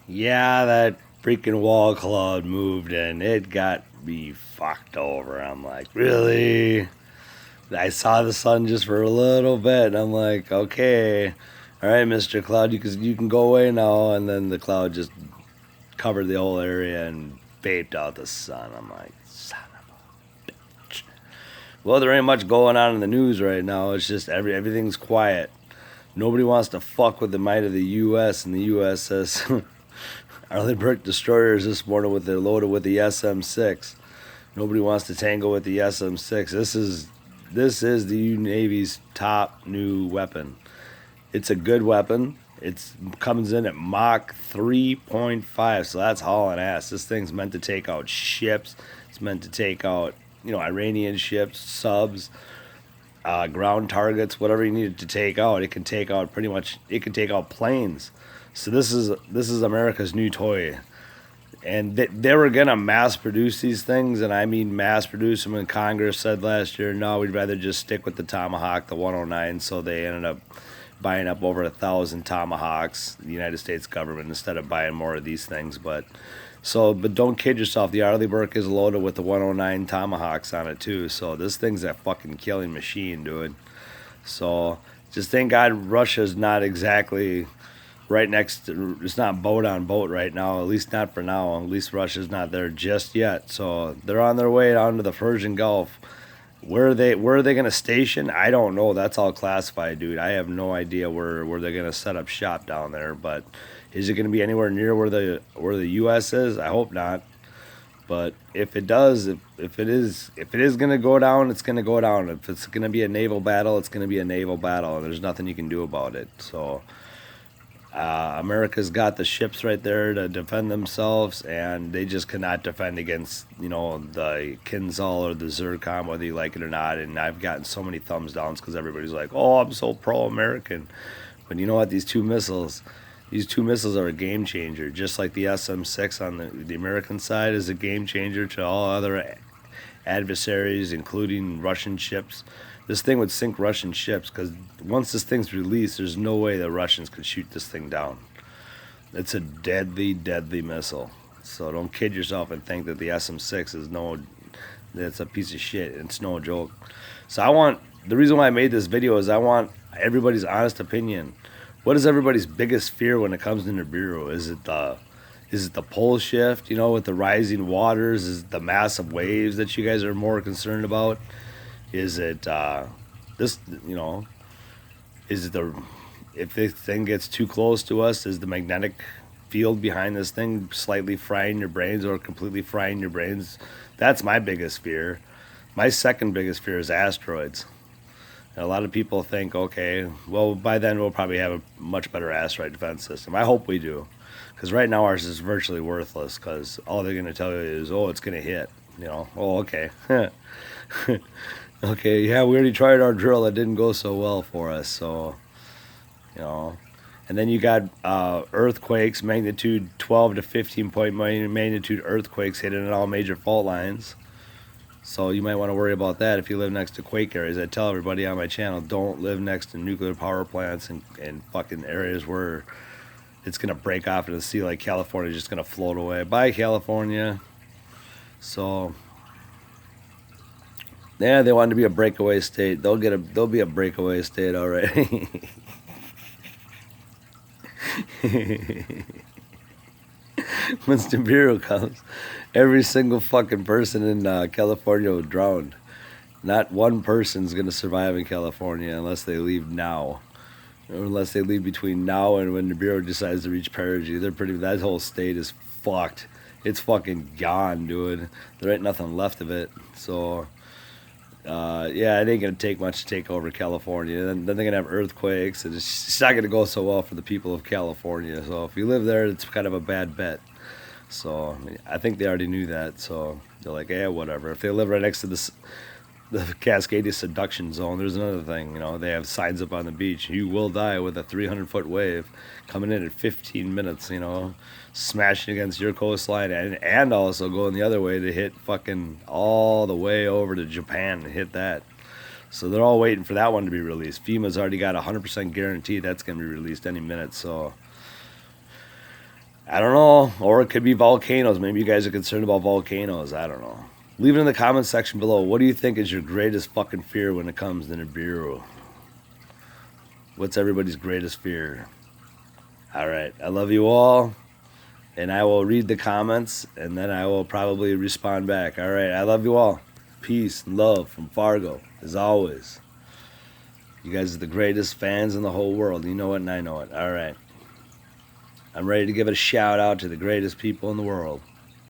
Yeah, that freaking wall cloud moved and it got me fucked over. I'm like, really? I saw the sun just for a little bit, and I'm like, okay, all right, Mr. Cloud, you can go away now. And then the cloud just covered the whole area and vaped out the sun. I'm like, son of a bitch. Well, there ain't much going on in the news right now. It's just everything's quiet. Nobody wants to fuck with the might of the U.S. and the U.S. says Arleigh destroyers this morning with they're loaded with the SM-6. Nobody wants to tangle with the SM-6. This is the Navy's top new weapon. It's a good weapon. It comes in at Mach 3.5, so that's hauling ass. This thing's meant to take out ships. It's meant to take out, Iranian ships, subs, ground targets, whatever you need it to take out. It can take out pretty much. It can take out planes. So this is America's new toy, and they were gonna mass produce these things, and I mean mass produce them. And Congress said last year, no, we'd rather just stick with the Tomahawk, the 109. So they ended up buying up over 1,000 Tomahawks, the United States government, instead of buying more of these things. But don't kid yourself. The Arleigh Burke is loaded with the 109 Tomahawks on it too. So this thing's a fucking killing machine, dude. So just thank God Russia's not exactly right next to, it's not boat on boat right now, at least not for now. At least Russia's not there just yet. So they're on their way down to the Persian Gulf. Where are they gonna station? I don't know. That's all classified, dude. I have no idea where they're gonna set up shop down there. But is it gonna be anywhere near where the US is? I hope not. But if it does, if it is gonna go down, it's gonna go down. If it's gonna be a naval battle, it's gonna be a naval battle, and there's nothing you can do about it. So America's got the ships right there to defend themselves, and they just cannot defend against, the Kinzhal or the Zircon, whether you like it or not. And I've gotten so many thumbs downs because everybody's like, "Oh, I'm so pro-American," but you know what? These two missiles are a game changer. Just like the SM-6 on the American side is a game changer to all other adversaries, including Russian ships. This thing would sink Russian ships because once this thing's released, there's no way the Russians could shoot this thing down. It's a deadly, deadly missile. So don't kid yourself and think that the SM-6 is that's a piece of shit. It's no joke. So the reason why I made this video is I want everybody's honest opinion. What is everybody's biggest fear when it comes to Nibiru? Is it the pole shift, with the rising waters? Is it the massive waves that you guys are more concerned about? Is it this, is it if this thing gets too close to us, is the magnetic field behind this thing slightly frying your brains or completely frying your brains? That's my biggest fear. My second biggest fear is asteroids. And a lot of people think, okay, well, by then we'll probably have a much better asteroid defense system. I hope we do. Because right now ours is virtually worthless because all they're going to tell you is, oh, it's going to hit. Oh, okay. Okay, yeah, we already tried our drill. It didn't go so well for us. So, and then you got earthquakes, magnitude 12 to 15 point magnitude earthquakes hitting at all major fault lines. So you might want to worry about that if you live next to quake areas. I tell everybody on my channel, don't live next to nuclear power plants and fucking areas where it's going to break off into the sea like California, just going to float away. Bye, California. So, yeah, they want to be a breakaway state. They'll be a breakaway state already. When Nibiru comes, every single fucking person in California will drown. Not one person's gonna survive in California unless they leave now, or unless they leave between now and when Nibiru decides to reach perigee. That whole state is fucked. It's fucking gone, dude. There ain't nothing left of it. So. Yeah, it ain't gonna take much to take over California. Then they're gonna have earthquakes, and it's not gonna go so well for the people of California. So if you live there, it's kind of a bad bet. So I think they already knew that. So they're like, yeah, whatever. If they live right next to the Cascadia Seduction Zone, there's another thing. They have signs up on the beach. You will die with a 300-foot wave coming in at 15 minutes. Smashing against your coastline and also going the other way to hit fucking all the way over to Japan to hit that. So they're all waiting for that one to be released. FEMA's already got 100% guarantee that's going to be released any minute. So I don't know. Or it could be volcanoes. Maybe you guys are concerned about volcanoes. I don't know. Leave it in the comments section below. What do you think is your greatest fucking fear when it comes to Nibiru? What's everybody's greatest fear? Alright, I love you all. And I will read the comments, and then I will probably respond back. Alright, I love you all. Peace and love from Fargo, as always. You guys are the greatest fans in the whole world. You know it, and I know it. Alright. I'm ready to give a shout out to the greatest people in the world.